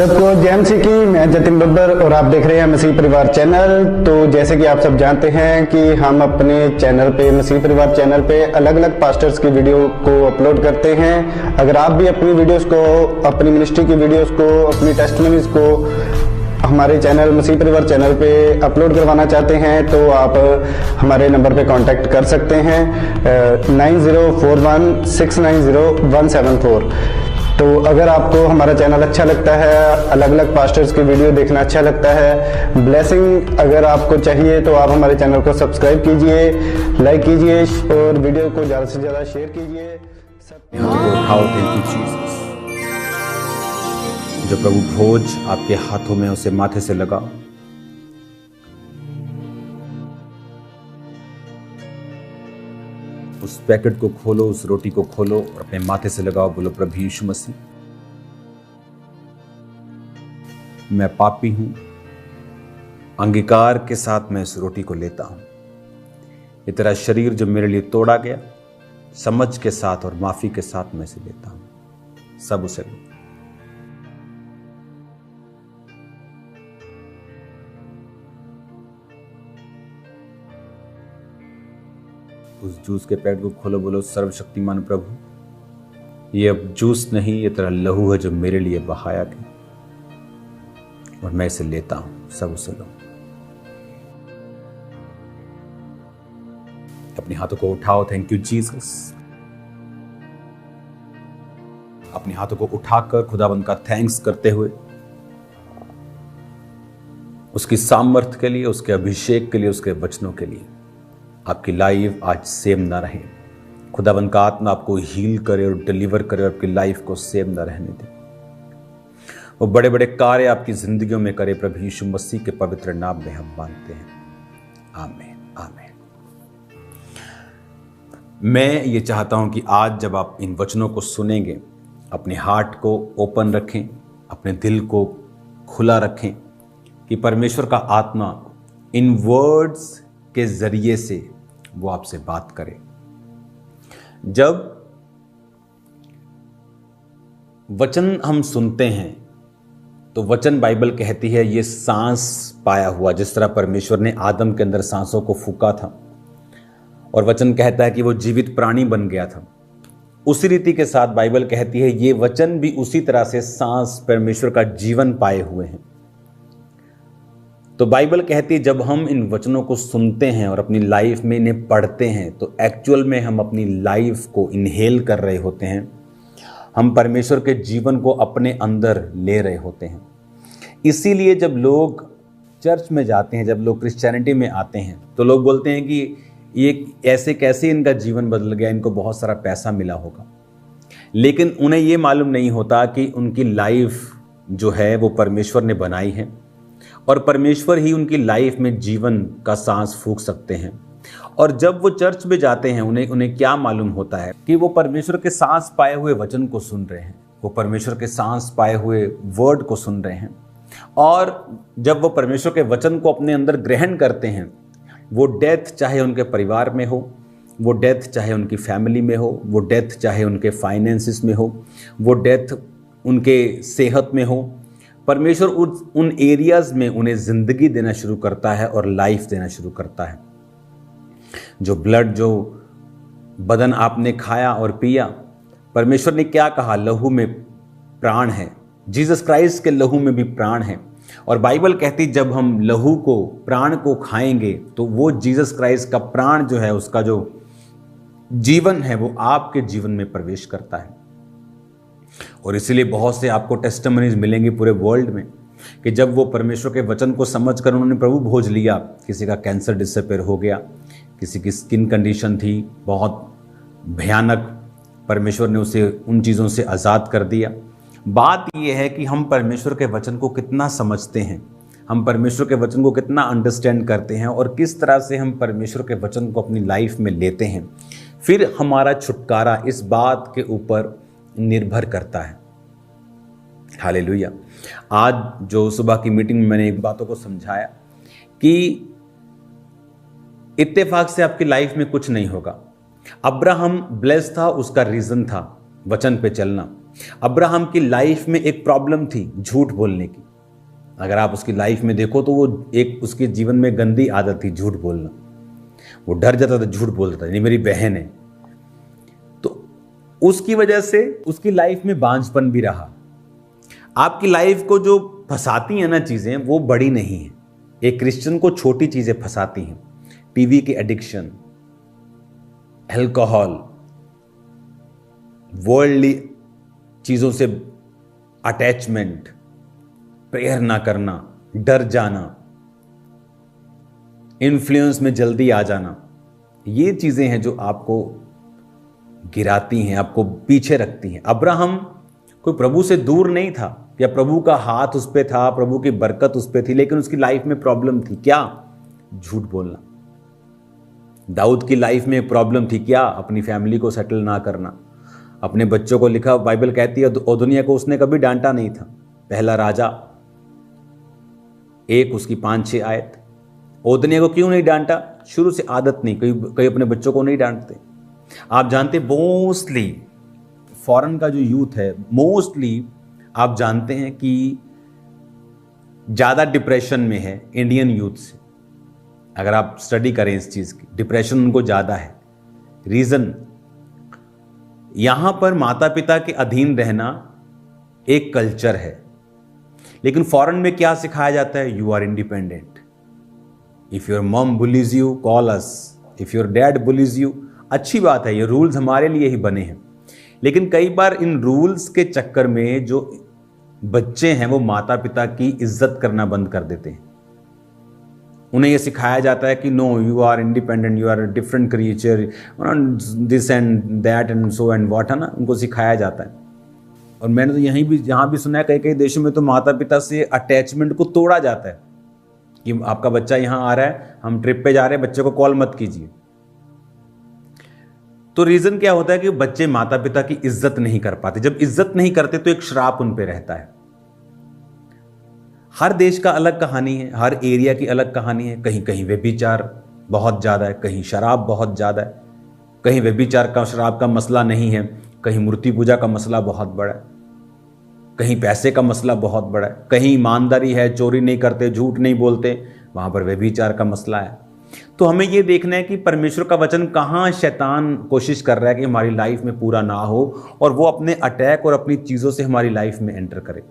सबको जय मसीह की। मैं जतिन बब्बर और आप देख रहे हैं मसीह परिवार चैनल। तो जैसे कि आप सब जानते हैं कि हम अपने चैनल पे, मसीह परिवार चैनल पे अलग अलग पास्टर्स की वीडियो को अपलोड करते हैं। अगर आप भी अपनी वीडियोस को, अपनी मिनिस्ट्री की वीडियोस को, अपनी टेस्टिमनीज को हमारे चैनल मसीह परिवार चैनल पे अपलोड करवाना चाहते हैं तो आप हमारे नंबर पे कांटेक्ट कर सकते हैं 9041690174। तो अगर आपको हमारा चैनल अच्छा लगता है, अलग अलग पास्टर्स की वीडियो देखना अच्छा लगता है, ब्लेसिंग अगर आपको चाहिए तो आप हमारे चैनल को सब्सक्राइब कीजिए, लाइक कीजिए और वीडियो को ज़्यादा से ज़्यादा शेयर कीजिए। जो प्रभु भोज आपके हाथों में, उसे माथे से लगाओ। उस पैकेट को खोलो, उस रोटी को खोलो और अपने माथे से लगाओ। बोलो, प्रभु यीशु मसीह, मैं पापी हूं, अंगीकार के साथ मैं इस रोटी को लेता हूं। ये तेरा शरीर जो मेरे लिए तोड़ा गया, समझ के साथ और माफी के साथ मैं इसे लेता हूं। सब उसे लो। उस जूस के पैकेट को खोलो। बोलो, सर्वशक्तिमान प्रभु, ये अब जूस नहीं, ये तेरा लहू है जो मेरे लिए बहाया गया और मैं इसे लेता हूं। सब उसे लो। अपने हाथों को उठाओ। Thank you Jesus. अपने हाथों को उठाकर खुदाबंद का थैंक्स करते हुए, उसकी सामर्थ के लिए, उसके अभिषेक के लिए, उसके वचनों के लिए आपकी लाइफ आज सेम ना रहे। खुदावंद का आत्मा आपको हील करे और डिलीवर करे और आपकी लाइफ को सेम ना रहने दे। वो बड़े बड़े कार्य आपकी जिंदगियों में करे। प्रभु यीशु मसीह के पवित्र नाम में हम मांगते हैं, आमीन आमीन। मैं ये चाहता हूं कि आज जब आप इन वचनों को सुनेंगे, अपने हार्ट को ओपन रखें, अपने दिल को खुला रखें कि परमेश्वर का आत्मा इन वर्ड्स के जरिए से वो आपसे बात करे। जब वचन हम सुनते हैं तो वचन, बाइबल कहती है, ये सांस पाया हुआ, जिस तरह परमेश्वर ने आदम के अंदर सांसों को फूंका था और वचन कहता है कि वो जीवित प्राणी बन गया था, उसी रीति के साथ बाइबल कहती है ये वचन भी उसी तरह से सांस, परमेश्वर का जीवन पाए हुए हैं। तो बाइबल कहती है जब हम इन वचनों को सुनते हैं और अपनी लाइफ में इन्हें पढ़ते हैं तो एक्चुअल में हम अपनी लाइफ को इनहेल कर रहे होते हैं। हम परमेश्वर के जीवन को अपने अंदर ले रहे होते हैं। इसीलिए जब लोग चर्च में जाते हैं, जब लोग क्रिश्चियनिटी में आते हैं, तो लोग बोलते हैं कि ये ऐसे कैसे इनका जीवन बदल गया, इनको बहुत सारा पैसा मिला होगा। लेकिन उन्हें ये मालूम नहीं होता कि उनकी लाइफ जो है वो परमेश्वर ने बनाई है और परमेश्वर ही उनकी लाइफ में जीवन का सांस फूंक सकते हैं। और जब वो चर्च में जाते हैं, उन्हें क्या मालूम होता है कि वो परमेश्वर के सांस पाए हुए वचन को सुन रहे हैं, वो परमेश्वर के सांस पाए हुए वर्ड को सुन रहे हैं। और जब वो परमेश्वर के वचन को अपने अंदर ग्रहण करते हैं, वो डेथ चाहे उनके परिवार में हो, वो डेथ चाहे उनकी फैमिली में हो, वो डेथ चाहे उनके फाइनेंसिस में हो, वो डेथ उनके सेहत में हो, परमेश्वर उन एरियाज में उन्हें जिंदगी देना शुरू करता है और लाइफ देना शुरू करता है। जो ब्लड, जो बदन आपने खाया और पिया, परमेश्वर ने क्या कहा, लहू में प्राण है। जीसस क्राइस्ट के लहू में भी प्राण है। और बाइबल कहती जब हम लहू को, प्राण को खाएंगे तो वो जीसस क्राइस्ट का प्राण जो है, उसका जो जीवन है, वो आपके जीवन में प्रवेश करता है। और इसीलिए बहुत से आपको टेस्टिमनीज मिलेंगे पूरे वर्ल्ड में कि जब वो परमेश्वर के वचन को समझकर उन्होंने प्रभु भोज लिया, किसी का कैंसर डिसअपीयर हो गया, किसी की स्किन कंडीशन थी बहुत भयानक, परमेश्वर ने उसे उन चीज़ों से आज़ाद कर दिया। बात यह है कि हम परमेश्वर के वचन को कितना समझते हैं, हम परमेश्वर के वचन को कितना अंडरस्टैंड करते हैं और किस तरह से हम परमेश्वर के वचन को अपनी लाइफ में लेते हैं। फिर हमारा छुटकारा इस बात के ऊपर निर्भर करता है। हालेलुया। आज जो सुबह की मीटिंग में मैंने एक बातों को समझाया कि इत्तेफाक से आपकी लाइफ में कुछ नहीं होगा। अब्राहम ब्लेस था, उसका रीजन था वचन पे चलना। अब्राहम की लाइफ में एक प्रॉब्लम थी झूठ बोलने की। अगर आप उसकी लाइफ में देखो तो वो एक उसके जीवन में गंदी आदत थी झूठ बोलना। वो डर जाता था, झूठ बोलता था, ये मेरी बहन है। तो उसकी वजह से उसकी लाइफ में बांझपन भी रहा। आपकी लाइफ को जो फंसाती हैं ना चीजें, वो बड़ी नहीं है। एक क्रिश्चियन को छोटी चीजें फंसाती हैं। टीवी की एडिक्शन, अल्कोहल, वर्ल्डली चीजों से अटैचमेंट, प्रेयर ना करना, डर जाना, इन्फ्लुएंस में जल्दी आ जाना, ये चीजें हैं जो आपको गिराती हैं, आपको पीछे रखती हैं। अब्राहम कोई प्रभु से दूर नहीं था या प्रभु का हाथ उस पे था, प्रभु की बरकत उस पे थी, लेकिन उसकी लाइफ में प्रॉब्लम थी। क्या? झूठ बोलना। दाऊद की लाइफ में प्रॉब्लम थी। क्या? अपनी फैमिली को सेटल ना करना, अपने बच्चों को। लिखा बाइबल कहती है ओदनिया को उसने कभी डांटा नहीं था। पहला राजा 1 उसकी 5-6 आयत। ओदनिया को क्यों नहीं डांटा? शुरू से आदत नहीं, कई अपने बच्चों को नहीं डांटते। आप जानते मोस्टली फॉरेन का जो यूथ है, मोस्टली आप जानते हैं कि ज्यादा डिप्रेशन में है इंडियन यूथ से। अगर आप स्टडी करें इस चीज की, डिप्रेशन उनको ज्यादा है। रीजन, यहां पर माता पिता के अधीन रहना एक कल्चर है, लेकिन फॉरेन में क्या सिखाया जाता है? You are independent. If your mom bullies you, call us. If your dad bullies you, अच्छी बात है, ये रूल्स हमारे लिए ही बने हैं। लेकिन कई बार इन रूल्स के चक्कर में जो बच्चे हैं वो माता पिता की इज्जत करना बंद कर देते हैं। उन्हें यह सिखाया जाता है कि no, you are independent, you are different creature, this and that and so and what, है ना, उनको सिखाया जाता है। और मैंने तो यहाँ भी सुना है कई कई देशों में तो माता पिता से अटैचमेंट को तोड़ा जाता है कि आपका बच्चा यहाँ आ रहा है, हम ट्रिप पे जा रहे हैं, बच्चे को कॉल मत कीजिए। तो रीजन क्या होता है कि बच्चे माता पिता की इज्जत नहीं कर पाते। जब इज्जत नहीं करते तो एक श्राप उन पे रहता है। हर देश का अलग कहानी है, हर एरिया की अलग कहानी है। कहीं कहीं व्यभिचार बहुत ज्यादा है, कहीं शराब बहुत ज्यादा है, कहीं व्यभिचार का शराब का मसला नहीं है, कहीं मूर्ति पूजा का मसला बहुत बड़ा है, कहीं पैसे का मसला बहुत बड़ा है, कहीं ईमानदारी है, चोरी नहीं करते, झूठ नहीं बोलते, वहां पर व्यभिचार का मसला है। तो हमें यह देखना है कि परमेश्वर का वचन कहां शैतान कोशिश कर रहा है कि हमारी लाइफ में पूरा ना हो और वो अपने अटैक और अपनी चीजों से हमारी लाइफ में एंटर करे।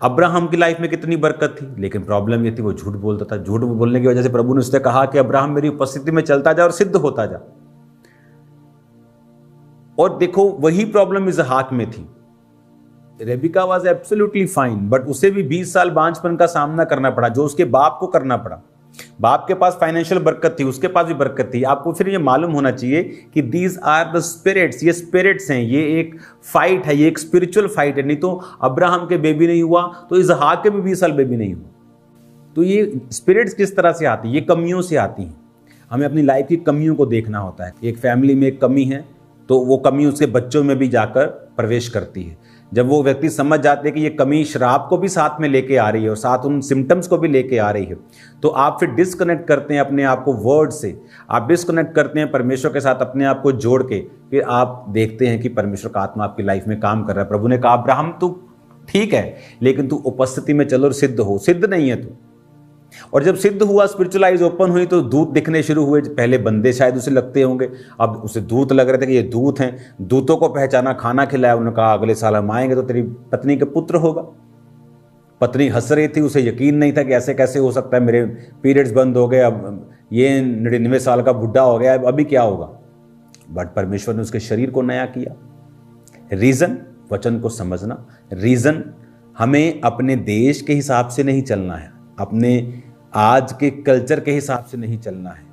अब्राहम की लाइफ में कितनी बरकत थी, लेकिन प्रॉब्लम ये थी वो झूठ बोलता था। झूठ बोलने की वजह से प्रभु ने उससे कहा कि अब्राहम मेरी उपस्थिति में चलता जा और सिद्ध होता जा। और देखो वही प्रॉब्लम इसहाक में थी। Rebecca was absolutely fine, but उसे भी 20 साल बांझपन का सामना करना पड़ा, जो उसके बाप को करना पड़ा। बाप के पास फाइनेंशियल बरकत थी, उसके पास भी बरकत थी। आपको फिर ये मालूम होना चाहिए कि दीज आर द स्पिरिट्स, ये स्पिरिट्स हैं, ये एक फाइट है, ये एक स्पिरिचुअल फाइट है। नहीं तो अब्राहम के बेबी नहीं हुआ तो इसहाक के भी 20 साल बेबी नहीं हुआ। तो ये स्पिरिट्स किस तरह से आती है? ये कमियों से आती हैं। हमें अपनी लाइफ की कमियों को देखना होता है। एक फैमिली में एक कमी है तो वो कमी उसके बच्चों में भी जाकर प्रवेश करती है। जब वो व्यक्ति समझ जाते हैं कि ये कमी शराब को भी साथ में लेके आ रही है और साथ उन सिम्टम्स को भी लेके आ रही है, तो आप फिर डिस्कनेक्ट करते हैं अपने आप को वर्ड से, आप डिस्कनेक्ट करते हैं परमेश्वर के साथ अपने आप को जोड़ के। फिर आप देखते हैं कि परमेश्वर का आत्मा आपकी लाइफ में काम कर रहा है। प्रभु ने कहा अब्राहम तू ठीक है, लेकिन तू उपस्थिति में चलो और सिद्ध हो। सिद्ध नहीं है तू। और जब सिद्ध हुआ, स्पिरिचुअल आइज ओपन हुई, तो दूत दिखने शुरू हुए। पहले बंदे शायद उसे लगते होंगे, अब उसे दूत लग रहे थे कि ये दूत हैं। दूतों को पहचाना, खाना खिलाया, उन्होंने कहा अगले साल हम आएंगे तो तेरी पत्नी का पुत्र होगा। पत्नी हंस रही थी, उसे यकीन नहीं था कि ऐसे कैसे हो सकता है, मेरे पीरियड्स बंद हो गए, अब ये 99 साल का बुढ़ा हो गया, अभी क्या होगा। बट परमेश्वर ने उसके शरीर को नया किया। रीजन, वचन को समझना। रीजन, हमें अपने देश के हिसाब से नहीं चलना है, अपने आज के कल्चर के हिसाब से नहीं चलना है।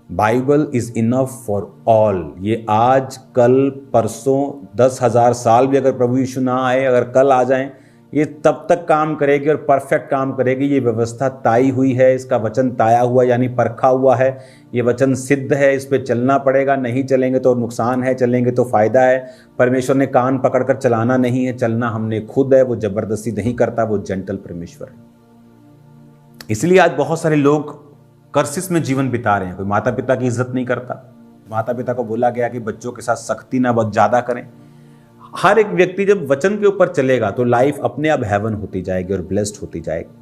Bible is enough for all. ये आज कल परसों 10,000 साल भी अगर प्रभु यीशु ना आए, अगर कल आ जाएं, ये तब तक काम करेगी और परफेक्ट काम करेगी। ये व्यवस्था ताई हुई है, इसका वचन ताया हुआ यानी परखा हुआ है। ये वचन सिद्ध है, इस पर चलना पड़ेगा। नहीं चलेंगे तो नुकसान है, चलेंगे तो फायदा है। परमेश्वर ने कान पकड़कर चलाना नहीं है, चलना हमने खुद है। वो जबरदस्ती नहीं करता, वो जेंटल परमेश्वर है। इसलिए आज बहुत सारे लोग कर्सिस में जीवन बिता रहे हैं। कोई माता पिता की इज्जत नहीं करता। माता पिता को बोला गया कि बच्चों के साथ सख्ती ना बहुत ज़्यादा करें। हर एक व्यक्ति जब वचन के ऊपर चलेगा तो लाइफ अपने आप हेवन होती जाएगी और ब्लेस्ड होती जाएगी।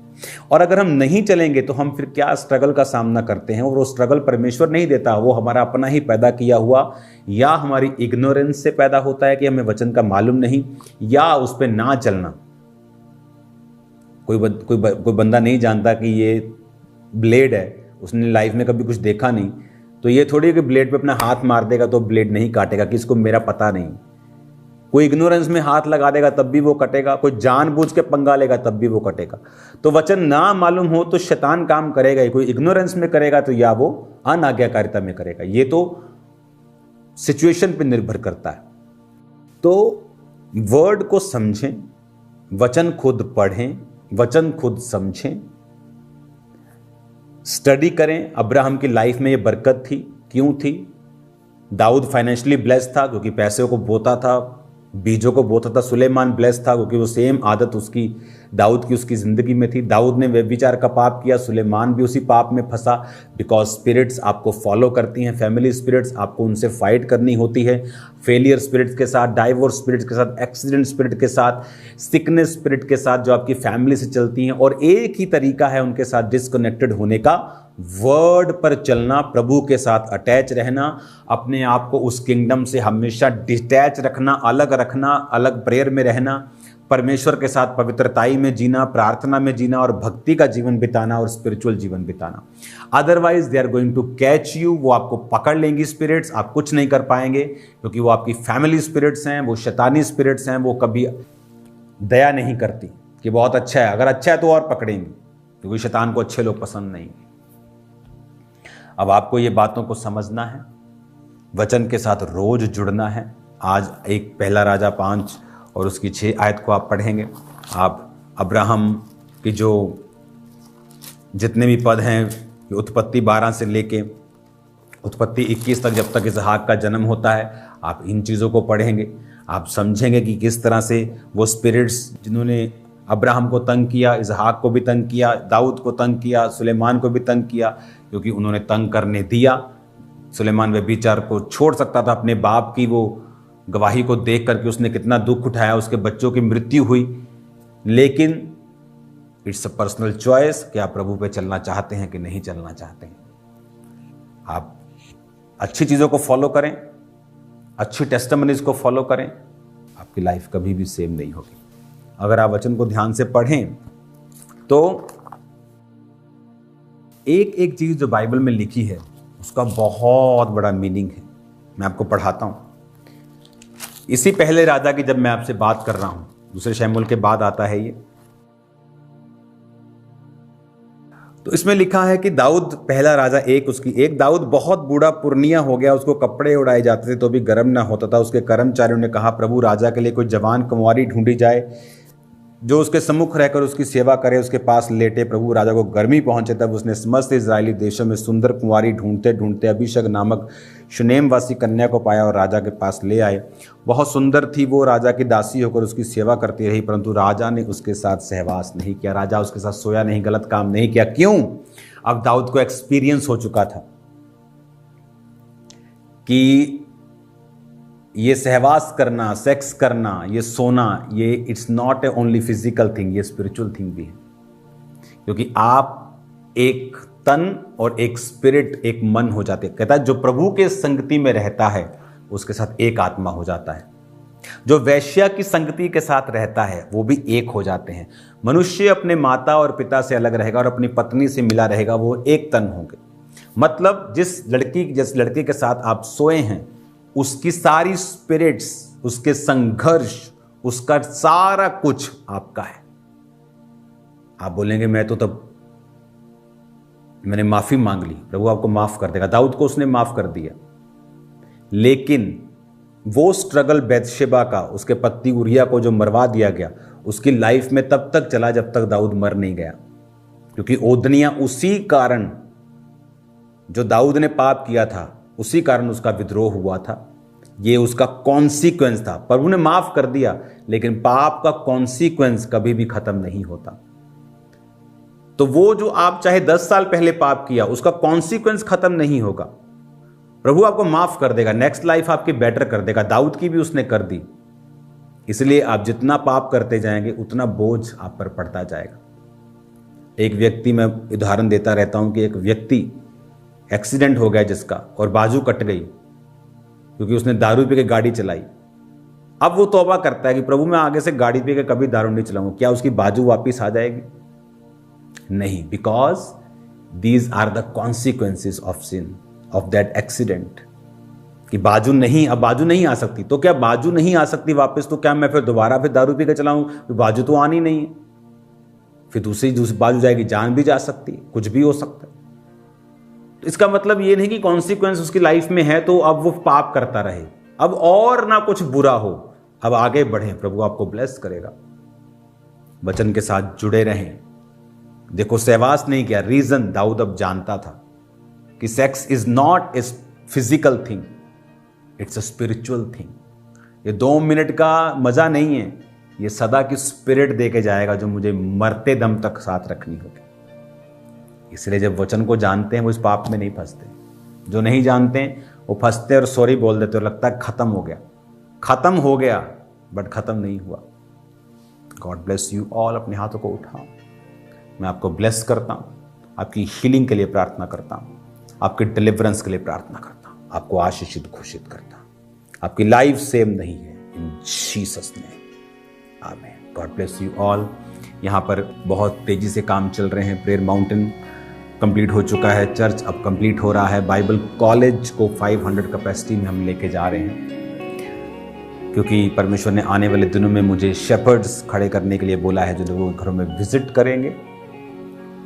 और अगर हम नहीं चलेंगे तो हम फिर क्या स्ट्रगल का सामना करते हैं, और वो स्ट्रगल परमेश्वर नहीं देता, वो हमारा अपना ही पैदा किया हुआ या हमारी इग्नोरेंस से पैदा होता है कि हमें वचन का मालूम नहीं, या उस पर ना चलना। कोई बंदा नहीं जानता कि ये ब्लेड है, उसने लाइफ में कभी कुछ देखा नहीं, तो ये थोड़ी कि ब्लेड पे अपना हाथ मार देगा तो ब्लेड नहीं काटेगा कि इसको मेरा पता नहीं। कोई इग्नोरेंस में हाथ लगा देगा तब भी वो कटेगा, कोई जानबूझ के पंगा लेगा तब भी वो कटेगा। तो वचन ना मालूम हो तो शैतान काम करेगा ही, कोई इग्नोरेंस में करेगा तो या वो अनाज्ञाकारिता में करेगा। ये तो सिचुएशन पे निर्भर करता है। तो वर्ड को समझें, वचन खुद पढ़ें, वचन खुद समझें, स्टडी करें। अब्राहम की लाइफ में ये बरकत थी, क्यों थी? दाऊद फाइनेंशियली ब्लेस्ड था क्योंकि पैसे को बोता था, बीजों को बोता था। सुलेमान ब्लेस्ड था क्योंकि वो सेम आदत उसकी दाऊद की उसकी ज़िंदगी में थी। दाऊद ने व्यभिचार का पाप किया, सुलेमान भी उसी पाप में फंसा। बिकॉज स्पिरिट्स आपको फॉलो करती हैं, फैमिली स्पिरिट्स, आपको उनसे फाइट करनी होती है। फेलियर स्पिरिट्स के साथ, डाइवोर्स स्पिरिट्स के साथ, एक्सीडेंट स्पिरिट के साथ, सिकनेस स्पिरिट के साथ जो आपकी फैमिली से चलती हैं। और एक ही तरीका है उनके साथ डिस्कनेक्टेड होने का, वर्ड पर चलना, प्रभु के साथ अटैच रहना, अपने आप को उस किंगडम से हमेशा डिटैच रखना, अलग रखना, अलग प्रेयर में रहना, परमेश्वर के साथ पवित्रताई में जीना, प्रार्थना में जीना और भक्ति का जीवन बिताना और स्पिरिचुअल जीवन बिताना। Otherwise they are going to catch you, वो आपको पकड़ लेंगी स्पिरिट्स, आप कुछ नहीं कर पाएंगे क्योंकि वो आपकी फैमिली स्पिरिट्स हैं, वो शैतानी स्पिरिट्स हैं। वो कभी दया नहीं करती कि बहुत अच्छा है, अगर अच्छा है तो और पकड़ेंगे, क्योंकि शैतान को अच्छे लोग पसंद नहीं। अब आपको ये बातों को समझना है, वचन के साथ रोज जुड़ना है। आज एक पहला राजा 5 और उसकी 6 आयत को आप पढ़ेंगे। आप अब्राहम की जो जितने भी पद हैं, उत्पत्ति 12 से लेके उत्पत्ति 21 तक, जब तक इसहाक का जन्म होता है, आप इन चीज़ों को पढ़ेंगे। आप समझेंगे कि किस तरह से वो स्पिरिट्स जिन्होंने अब्राहम को तंग किया, इसहाक को भी तंग किया, दाऊद को तंग किया, सुलेमान को भी तंग किया, क्योंकि उन्होंने तंग करने दिया। सुलेमान व्यभिचार को छोड़ सकता था, अपने बाप की वो गवाही को देख करके उसने कितना दुख उठाया, उसके बच्चों की मृत्यु हुई। लेकिन इट्स अ पर्सनल चॉइस कि आप प्रभु पे चलना चाहते हैं कि नहीं चलना चाहते हैं। आप अच्छी चीज़ों को फॉलो करें, अच्छी टेस्टिमनीज को फॉलो करें, आपकी लाइफ कभी भी सेम नहीं होगी। अगर आप वचन को ध्यान से पढ़ें तो एक एक चीज़ जो बाइबल में लिखी है उसका बहुत बड़ा मीनिंग है। मैं आपको पढ़ाता हूँ। इसी पहले राजा की जब मैं आपसे बात कर रहा हूं, दूसरे शमूएल के बाद आता है ये, तो इसमें लिखा है कि दाऊद, पहला राजा 1 उसकी 1, दाऊद बहुत बूढ़ा पुरनिया हो गया, उसको कपड़े उड़ाए जाते थे तो भी गर्म ना होता था। उसके कर्मचारियों ने कहा, प्रभु राजा के लिए कोई जवान कुंवारी ढूंढी जाए जो उसके सम्मुख रहकर उसकी सेवा करे, उसके पास लेटे। प्रभु राजा को गर्मी पहुंचे तब उसने समस्त इजरायली देशों में सुंदर कुंवारी ढूंढते ढूंढते अभिषेक नामक शुनेमवासी कन्या को पाया और राजा के पास ले आए। बहुत सुंदर थी वो, राजा की दासी होकर उसकी सेवा करती रही, परंतु राजा ने उसके साथ सहवास नहीं किया, राजा उसके साथ सोया नहीं, गलत काम नहीं किया। क्यों? अब दाऊद को एक्सपीरियंस हो चुका था कि ये सहवास करना, सेक्स करना, ये सोना, ये it's not A only physical thing, ये स्पिरिचुअल थिंग भी है। क्योंकि आप एक तन और एक स्पिरिट, एक मन हो जाते। कहता है जो प्रभु के संगति में रहता है उसके साथ एक आत्मा हो जाता है। जो वैश्या की संगति के साथ रहता है वो भी एक हो जाते हैं। मनुष्य अपने माता और पिता से अलग रहेगा और अपनी पत्नी से मिला रहेगा, वो एक तन होंगे। मतलब जिस लड़के के साथ आप सोए हैं उसकी सारी स्पिरिट्स, उसके संघर्ष, उसका सारा कुछ आपका है। आप बोलेंगे मैं तो तब मैंने माफी मांग ली, प्रभु आपको माफ कर देगा। दाऊद को उसने माफ कर दिया, लेकिन वो स्ट्रगल बैतशेबा का, उसके पति उरिया को जो मरवा दिया गया, उसकी लाइफ में तब तक चला जब तक दाऊद मर नहीं गया। क्योंकि ओदनिया उसी कारण, जो दाऊद ने पाप किया था उसी कारण उसका विद्रोह हुआ था। ये उसका कॉन्सिक्वेंस था। प्रभु ने माफ कर दिया, लेकिन पाप का कॉन्सिक्वेंस कभी भी खत्म नहीं होता। तो वो जो आप चाहे 10 साल पहले पाप किया, उसका कॉन्सिक्वेंस खत्म नहीं होगा। प्रभु आपको माफ कर देगा, नेक्स्ट लाइफ आपकी बेटर कर देगा। दाऊद की भी उसने कर दी। इसलिए आप जितना पाप करते जाएंगे उतना बोझ आप पर पड़ता जाएगा। एक व्यक्ति, मैं उदाहरण देता रहता हूं कि एक व्यक्ति एक्सीडेंट हो गया जिसका, और बाजू कट गई क्योंकि उसने दारू पी के गाड़ी चलाई। अब वो तौबा करता है कि प्रभु मैं आगे से गाड़ी पी के कभी दारू नहीं चलाऊंगा। क्या उसकी बाजू वापिस आ जाएगी? नहीं, because these are the consequences of sin, of that accident. कि बाजू नहीं, अब बाजू नहीं आ सकती, तो क्या बाजू नहीं आ सकती वापस, तो क्या मैं फिर दोबारा फिर दारू पी के चलाऊं? बाजू तो आनी नहीं है, फिर दूसरी बाजू जाएगी, जान भी जा सकती है, कुछ भी हो सकता है। तो इसका मतलब ये नहीं कि कॉन्सिक्वेंस उसकी लाइफ में है तो अब वो पाप करता रहे, अब और ना कुछ बुरा हो, अब आगे बढ़े, प्रभु आपको ब्लेस करेगा। वचन के साथ जुड़े रहें। देखो सहवास नहीं किया, रीजन दाऊद अब जानता था कि sex is not a physical thing, it's a spiritual thing. ये 2 मिनट का मजा नहीं है, ये सदा की स्पिरिट दे के जाएगा जो मुझे मरते दम तक साथ रखनी होगी। इसलिए जब वचन को जानते हैं वो इस पाप में नहीं फंसते। जो नहीं जानते हैं वो फंसते और सॉरी बोल देते और लगता है खत्म हो गया, खत्म हो गया, बट खत्म नहीं हुआ। God bless you all. अपने हाथों को उठाओ, मैं आपको ब्लेस करता हूं, आपकी हीलिंग के लिए प्रार्थना करता हूं, आपके डिलीवरेंस के लिए प्रार्थना करता हूं, आपको आशीषित घोषित करता हूं। आपकी लाइफ सेम नहीं है, इन जीसस नेम, आमीन। God bless you all. यहाँ पर बहुत तेजी से काम चल रहे हैं। प्रेयर माउंटेन कंप्लीट हो चुका है, चर्च अब कंप्लीट हो रहा है, बाइबल कॉलेज को 500 कैपेसिटी में हम लेके जा रहे हैं, क्योंकि परमेश्वर ने आने वाले दिनों में मुझे शेपर्ड्स खड़े करने के लिए बोला है, जो लोगों के घरों में विजिट करेंगे,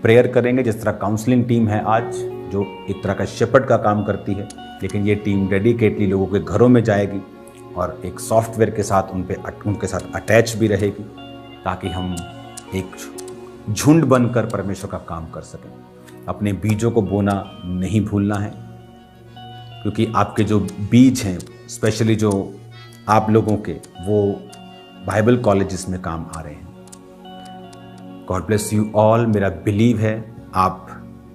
प्रेयर करेंगे। जिस तरह काउंसलिंग टीम है आज, जो एक तरह का शेपर्ड का काम करती है, लेकिन ये टीम डेडिकेटली लोगों के घरों में जाएगी और एक सॉफ्टवेयर के साथ उनके साथ अटैच भी रहेगी, ताकि हम एक झुंड बनकर परमेश्वर का काम कर सकें। अपने बीजों को बोना नहीं भूलना है, क्योंकि आपके जो बीज हैं, स्पेशली जो आप लोगों के, वो बाइबल कॉलेजेस में काम आ रहे हैं। God bless you all. मेरा बिलीव है आप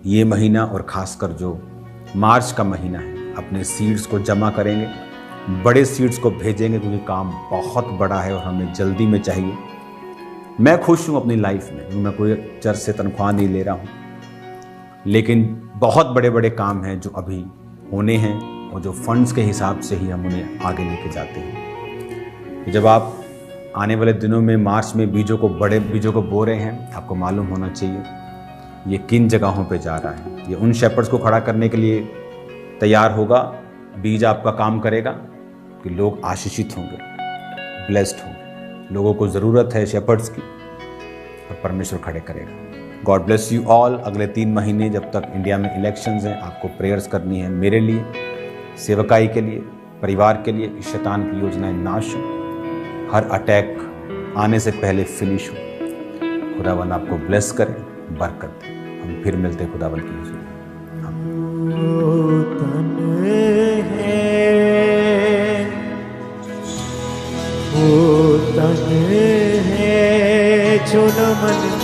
ये महीना और खासकर जो मार्च का महीना है, अपने सीड्स को जमा करेंगे, बड़े सीड्स को भेजेंगे, क्योंकि काम बहुत बड़ा है और हमें जल्दी में चाहिए। मैं खुश हूँ अपनी लाइफ में, मैं कोई चर्च से तनख्वाह नहीं ले रहा हूँ, लेकिन बहुत बड़े बड़े काम हैं जो अभी होने हैं और जो फंड्स के हिसाब से ही हम उन्हें आगे लेके जाते हैं। जब आप आने वाले दिनों में मार्च में बड़े बीजों को बो रहे हैं, आपको मालूम होना चाहिए ये किन जगहों पे जा रहा है। ये उन शेपर्ड्स को खड़ा करने के लिए तैयार होगा, बीज आपका काम करेगा कि लोग आशीषित होंगे, ब्लेस्ड होंगे। लोगों को ज़रूरत है शेपर्ड्स की और परमेश्वर खड़े करेगा। God bless you all. अगले 3 महीने जब तक इंडिया में इलेक्शंस हैं, आपको प्रेयर्स करनी है मेरे लिए, सेवकाई के लिए, परिवार के लिए, कि शैतान की योजनाएं नाश हो, हर अटैक आने से पहले फिनिश हो। खुदावन आपको ब्लेस करे, बरकत दे। हम फिर मिलते हैं खुदावन की हुजूर में। वो तन है जो न मन